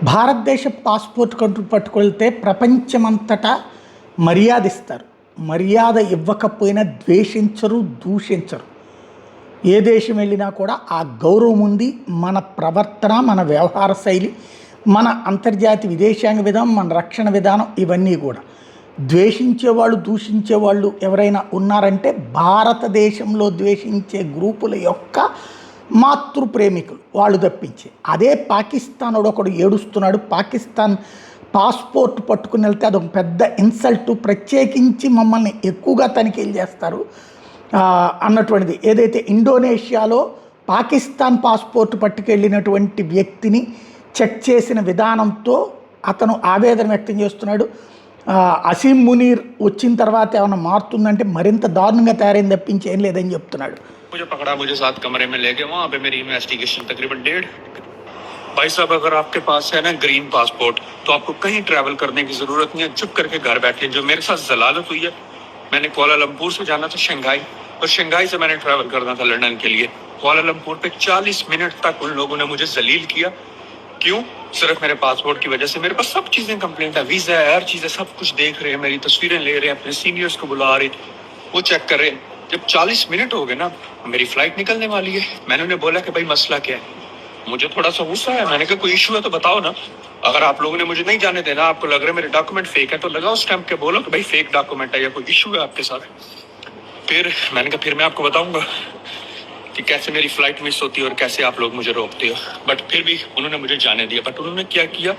భారతదేశ పాస్పోర్ట్ పట్టుకెళ్తే ప్రపంచమంతటా మర్యాద ఇస్తారు. మర్యాద ఇవ్వకపోయినా ద్వేషించరు, దూషించరు. ఏ దేశం వెళ్ళినా కూడా ఆ గౌరవం ఉంది. మన ప్రవర్తన, మన వ్యవహార శైలి, మన అంతర్జాతీయ విదేశాంగ విధానం, మన రక్షణ విధానం ఇవన్నీ కూడా ద్వేషించేవాళ్ళు, దూషించేవాళ్ళు ఎవరైనా ఉన్నారంటే భారతదేశంలో ద్వేషించే గ్రూపుల యొక్క మాతృప్రేమికులు వాళ్ళు తప్పించి. అదే పాకిస్తాన్ ఒకడు ఏడుస్తున్నాడు, పాకిస్తాన్ పాస్పోర్ట్ పట్టుకుని వెళ్తే అదొక పెద్ద ఇన్సల్ట్, ప్రత్యేకించి మమ్మల్ని ఎక్కువగా తనిఖీలు చేస్తారు అన్నటువంటిది. ఏదైతే ఇండోనేషియాలో పాకిస్తాన్ పాస్పోర్ట్ పట్టుకెళ్ళినటువంటి వ్యక్తిని చెక్ చేసిన విధానంతో అతను ఆవేదన వ్యక్తం చేస్తున్నాడు. అసీం మునీర్ వచ్చిన తర్వాత ఏమైనా మారుతుందంటే మరింత దారుణంగా తయారైంది తప్పించి ఏం లేదని చెప్తున్నాడు. मुझे पकड़ा, मुझे साथ कमरे में ले गए, वहाँ पे मेरी इन्वेस्टिगेशन तकरीबन 1.5 भाई साहब अगर आपके पास है ना ग्रीन पासपोर्ट तो आपको कहीं ट्रैवल करने की जरूरत नहीं है, चुप करके घर बैठे। जो मेरे साथ जलालत हुई है, मैंने कुआलालंपुर से जाना था शंघाई और शंघाई से मैंने ट्रैवल करना था लंदन के लिए। कुआलालंपुर पे 40 मिनट तक उन लोगों ने मुझे जलील किया। क्यों? सिर्फ मेरे पासपोर्ट की वजह से। मेरे पास सब चीजें कंप्लीट है, वीजा है, हर चीज है, सब कुछ देख रहे हैं, मेरी तस्वीरें ले रहे हैं, अपने सीनियर्स को बुला रहे, वो चेक कर रहे हैं। जब 40 मिनट हो गए ना, मेरी फ्लाइट निकलने वाली है। मैंने उन्हें बोला कि भाई मसला क्या है। मुझे थोड़ा सा गुस्सा है, मैंने कहा कोई इशू है तो बताओ ना। अगर आप लोगों ने मुझे नहीं जाने देना, आपको लग रहा है मेरे डॉक्यूमेंट फेक है, तो लगाओ स्टैंप के, बोलो कि भाई फेक डॉक्यूमेंट है या कोई इशू है आपके साथ। फिर मैंने कहा फिर मैं आपको बताऊंगा कि कैसे मेरी फ्लाइट मिस होती है और कैसे आप लोग मुझे रोकते हो। बट फिर भी उन्होंने मुझे जाने दिया। बट उन्होंने क्या किया,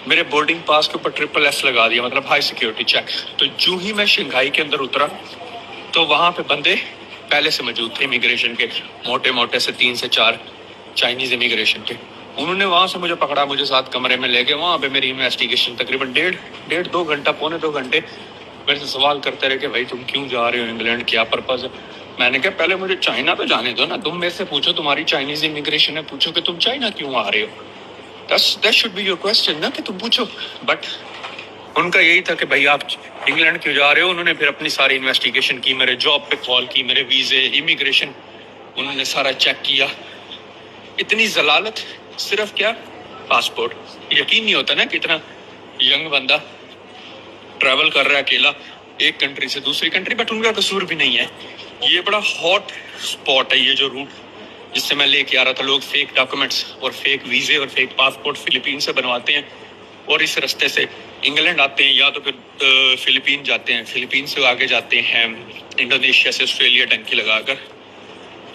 मेरे बोर्डिंग पास के ऊपर SSS लगा दिया, मतलब हाई सिक्योरिटी चेक। तो जो ही मैं शंघाई के अंदर उतरा तो वहाँ पे बंदे पहले से मौजूद थे इमिग्रेशन के, मोटे मोटे से 3 से 4 चाइनीज इमिग्रेशन के। उन्होंने वहाँ से मुझे पकड़ा, मुझे साथ कमरे में ले गए, वहाँ पे मेरी इन्वेस्टिगेशन तकरीबन 1.5-2 घंटा, पौने 2 घंटे मेरे से सवाल करते रहे कि भाई तुम क्यों जा रहे हो इंग्लैंड, क्या पर्पज है। मैंने कहा पहले मुझे चाइना तो जाने दो ना, तुम मेरे से पूछो, तुम्हारी चाइनीज इमिग्रेशन है, पूछो कि तुम चाइना क्यों आ रहे हो। That should be your question ना, कि तुम पूछो। बट उनका यही था कि भाई आप इंग्लैंड क्यों जा रहे हो। उन्होंने फिर अपनी सारी इन्वेस्टिगेशन की, मेरे जॉब पे कॉल की, मेरे वीजे, इमिग्रेशन उन्होंने सारा चेक किया। इतनी जलालत, सिर्फ क्या पासपोर्ट। यकीन नहीं होता ना कि इतना यंग बंदा ट्रैवल कर रहा है अकेला एक कंट्री से दूसरी कंट्री। बट उनका कसूर भी नहीं है। ये बड़ा हॉट स्पॉट है ये जो रूट जिससे मैं लेके आ रहा था। लोग फेक डॉक्यूमेंट्स और फेक वीजे और फेक पासपोर्ट फिलीपीन से बनवाते हैं और इस रास्ते से इंग्लैंड आते हैं, या तो फिर फिलीपीन जाते हैं, फिलीपीन से आगे जाते हैं इंडोनेशिया से ऑस्ट्रेलिया टंकी लगाकर।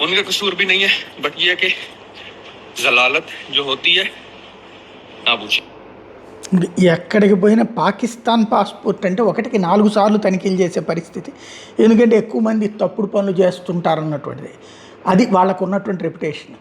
उनका कसूर भी नहीं है। बट ये है कि जलालत जो होती है ना पूछे। ఎక్కడికి పోయినా పాకిస్తాన్ పాస్పోర్ట్ అంటే ఒకటికి 4 సార్లు తనిఖీలు చేసే పరిస్థితి. ఎందుకంటే ఎక్కువ మంది తప్పుడు పనులు చేస్తుంటారన్నటువంటిది. అది వాళ్ళకు ఉన్నటువంటి రెప్యుటేషన్.